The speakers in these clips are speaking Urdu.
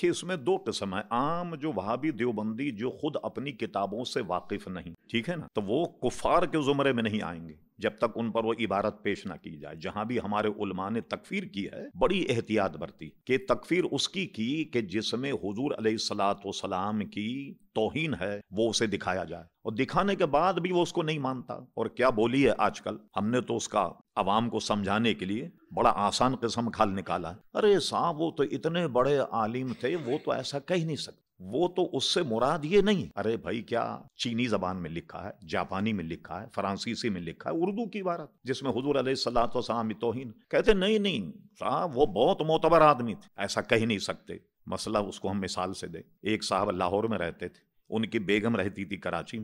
دیکھیے اس میں دو قسم ہے. عام جو وہابی دیوبندی جو خود اپنی کتابوں سے واقف نہیں، ٹھیک ہے نا، تو وہ کفار کے زمرے میں نہیں آئیں گے جب تک ان پر وہ عبارت پیش نہ کی جائے. جہاں بھی ہمارے علماء نے تکفیر کی ہے بڑی احتیاط برتی کہ تکفیر اس کی کہ جس میں حضور علیہ الصلوۃ والسلام کی توہین ہے وہ اسے دکھایا جائے، اور دکھانے کے بعد بھی وہ اس کو نہیں مانتا. اور کیا بولی ہے آج کل، ہم نے تو اس کا عوام کو سمجھانے کے لیے بڑا آسان قسم کھال نکالا ہے. ارے صاحب وہ تو اتنے بڑے عالم تھے، وہ تو ایسا کہہ نہیں سکتے، وہ تو اس سے مراد یہ نہیں. ارے بھائی کیا چینی زبان میں لکھا ہے، جاپانی میں لکھا ہے، فرانسیسی میں لکھا ہے، اردو کی عبارت جس میں حضور علیہ الصلوۃ والسلام کی توہین. کہتے نہیں صاحب وہ بہت معتبر آدمی تھے، ایسا کہہ نہیں سکتے. مسئلہ اس کو ہم مثال سے دیں. ایک صاحب لاہور میں رہتے تھے، ان کی بیگم رہتی تھی کراچی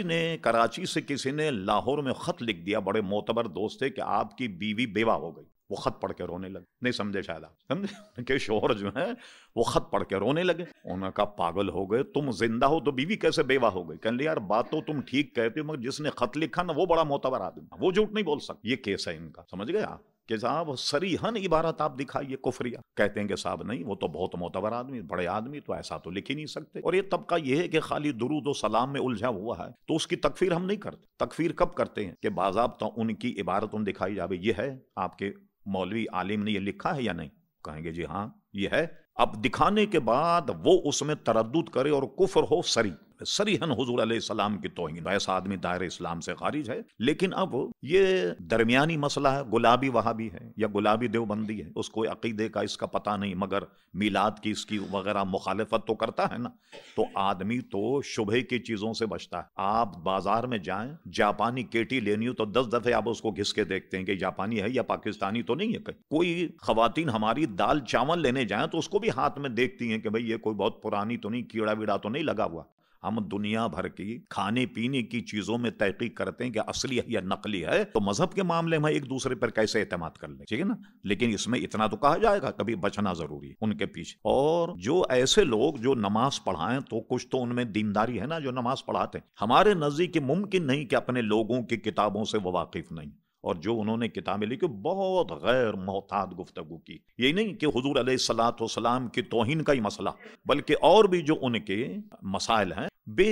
میں. کراچی سے کسی نے لاہور میں خط لکھ دیا، بڑے معتبر دوست تھے، کہ آپ کی بیوی بیوہ ہو گئی. وہ خط پڑھ کے رونے لگے. نہیں سمجھے شاید آپ سمجھے کہ شوہر جو ہے وہ خط پڑھ کے رونے لگے. انہوں نے کہا پاگل ہو گئے، تم زندہ ہو تو بیوی کیسے بیوہ ہو گئی؟ کہنے لگے یار بات تو تم ٹھیک کہتے ہو، مگر جس نے خط لکھا نا وہ بڑا معتبر آدمی، وہ جھوٹ نہیں بول سکتا. یہ کیس ہے ان کا، سمجھ گئے آپ کہ صاحب صریحاً عبارت آپ دکھائیے کفریہ. کہتے ہیں کہ صاحب نہیں وہ تو بہت معتبر آدمی، بڑے آدمی، تو ایسا تو لکھ ہی نہیں سکتے. اور یہ طبقہ یہ ہے کہ خالی درود و سلام میں الجھا ہوا ہے، تو اس کی تکفیر ہم نہیں کرتے. تکفیر کب کرتے ہیں کہ باضابطہ ان کی عبارت دکھائی جائے، یہ ہے آپ کے مولوی عالم نے یہ لکھا ہے یا نہیں؟ کہیں گے جی ہاں یہ ہے. اب دکھانے کے بعد وہ اس میں تردد کرے اور کفر ہو صریحاً حضور علیہ السلام کی توہین، ایسا آدمی دائرہ اسلام سے خارج ہے. لیکن اب یہ درمیانی مسئلہ ہے، گلابی وہابی ہے یا گلابی دیوبندی ہے، اس کو عقیدے کا اس کا پتہ نہیں، مگر میلاد کی اس کی وغیرہ مخالفت تو کرتا ہے نا. تو آدمی تو شبہ کی چیزوں سے بچتا ہے. آپ بازار میں جائیں، جاپانی کیٹی لینی ہو تو 10 دفعے آپ اس کو گھس کے دیکھتے ہیں کہ جاپانی ہے یا پاکستانی تو نہیں ہے. کوئی خواتین ہماری دال چاول لینے جائیں تو اس کو بھی ہاتھ میں دیکھتی ہیں کہ بھئی یہ کوئی بہت پرانی تو نہیں، کیڑا ویڑا تو نہیں لگا ہوا. ہم دنیا بھر کی کھانے پینے کی چیزوں میں تحقیق کرتے ہیں کہ اصلی ہے یا نقلی ہے، تو مذہب کے معاملے میں ایک دوسرے پر کیسے اعتماد کر لیں، ٹھیک ہے نا. لیکن اس میں اتنا تو کہا جائے گا کبھی بچنا ضروری ہے ان کے پیچھے. اور جو ایسے لوگ جو نماز پڑھائیں تو کچھ تو ان میں دینداری ہے نا، جو نماز پڑھاتے ہیں. ہمارے نزدیک ممکن نہیں کہ اپنے لوگوں کی کتابوں سے وہ واقف نہیں، اور جو انہوں نے کتابیں لکھی بہت غیر محتاط گفتگو کی. یہی نہیں کہ حضور علیہ الصلوۃ والسلام کی توہین کا ہی مسئلہ، بلکہ اور بھی جو ان کے مسائل ہیں بے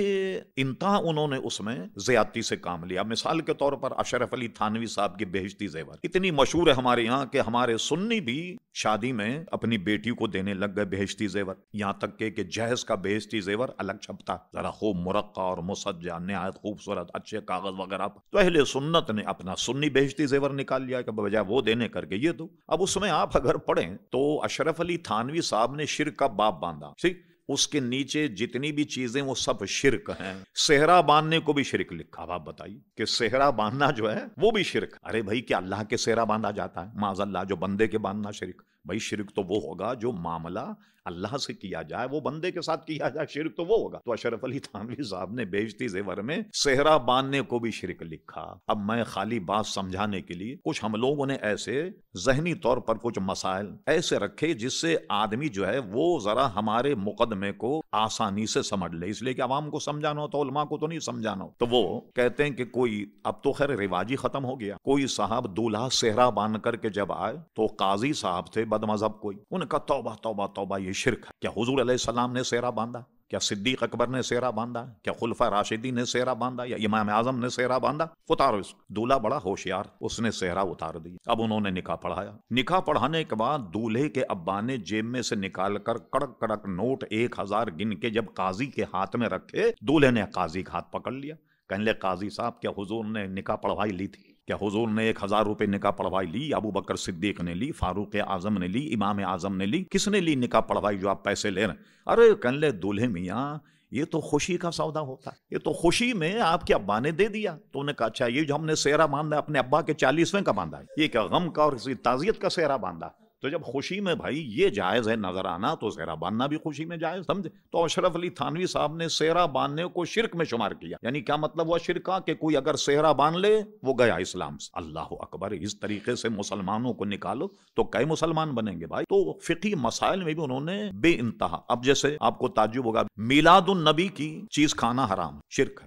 انتہا انہوں نے اس میں زیادتی سے کام لیا. مثال کے طور پر اشرف علی تھانوی صاحب کی بہشتی زیور اتنی مشہور ہے ہمارے یہاں کہ ہمارے سنی بھی شادی میں اپنی بیٹی کو دینے لگ گئے بہشتی زیور. یہاں تک کہ جہیز کا بہشتی زیور الگ چھپتا، ذرا خوب مرقع اور مسجع، نہایت خوبصورت اچھے کاغذ وغیرہ. تو اہل سنت نے اپنا سنی بہشتی زیور نکال لیا کہ بجائے وہ دینے کر کے یہ دو. اب اس میں آپ اگر پڑھیں تو اشرف علی تھانوی صاحب نے شرک کا باب باندھا. ٹھیک، اس کے نیچے جتنی بھی چیزیں وہ سب شرک ہیں. صحرا باندھنے کو بھی شرک لکھا. اب آپ بتائیے کہ صحرا باندھنا جو ہے وہ بھی شرک. ارے بھائی کیا اللہ کے صحرا باندھا جاتا ہے؟ معاذ اللہ، جو بندے کے باندھنا شرک. بھائی شرک تو وہ ہوگا جو معاملہ اللہ سے کیا جائے، وہ بندے کے ساتھ کیا جائے، شرک تو وہ ہوگا. تو اشرف علی تھانوی صاحب نے بہشتی زیور میں صحرا باندھنے کو بھی شرک لکھا. اب میں خالی بات سمجھانے کے لیے کچھ ہم لوگوں نے ایسے ذہنی طور پر کچھ مسائل ایسے رکھے جس سے آدمی جو ہے وہ ذرا ہمارے مقدمے کو آسانی سے سمجھ لے. اس لیے کہ عوام کو سمجھانا ہو تو علماء کو تو نہیں سمجھانا ہو. تو وہ کہتے ہیں کہ کوئی، اب تو خیر رواج ہی ختم ہو گیا، کوئی صاحب دولہا صحرا باندھ کر کے جب آئے تو قاضی صاحب تھے بد مذہب کوئی، انہوں نے کہا توبہ توبہ توبہ یہ شرک ہے. کیا حضور علیہ السلام نے صحرا باندھا؟ کیا صدیق اکبر نے صحرا باندھا؟ کیا خلفاء راشدین نے صحرا باندھا؟ یا امام اعظم نے صحرا باندھا؟ اتارو اس کو. دولہا بڑا ہوشیار، اس نے صحرا اتار دی. اب انہوں نے نکاح پڑھایا. نکاح پڑھانے کے بعد دولہے کے ابا نے جیب میں سے نکال کر کڑک کڑک نوٹ 1000 گن کے جب قاضی کے ہاتھ میں رکھے، دولہے نے قاضی کا ہاتھ پکڑ لیا. کہنے لے قاضی صاحب کیا حضور نے نکاح پڑھوائی لی تھی؟ کیا حضور نے 1000 روپے نکاح پڑھوائی لی؟ ابو بکر صدیق نے لی، فاروق اعظم نے لی، امام اعظم نے لی، کس نے لی نکاح پڑھوائی جو آپ پیسے لے رہے ہیں؟ ارے کہنے لے دولہے میاں یہ تو خوشی کا سودا ہوتا ہے، یہ تو خوشی میں آپ کے ابا نے دے دیا. تو انہوں نے کہا اچھا یہ جو ہم نے صحرا باندھا ہے اپنے ابا کے 40ویں کا باندھا ہے، یہ کیا غم کا اور تعزیت کا صحرا باندھا؟ تو جب خوشی میں بھائی یہ جائز ہے نظر آنا تو صحرا باندھنا بھی خوشی میں جائز، سمجھے؟ تو اشرف علی تھانوی صاحب نے صحرا باندھنے کو شرک میں شمار کیا. یعنی کیا مطلب ہوا شرک کا؟ کہ کوئی اگر صحرا باندھ لے وہ گیا اسلام سے. اللہ اکبر، اس طریقے سے مسلمانوں کو نکالو تو کئی مسلمان بنیں گے بھائی. تو فقہی مسائل میں بھی انہوں نے بے انتہا. اب جیسے آپ کو تعجب ہوگا، میلاد النبی کی چیز کھانا حرام، شرک ہے.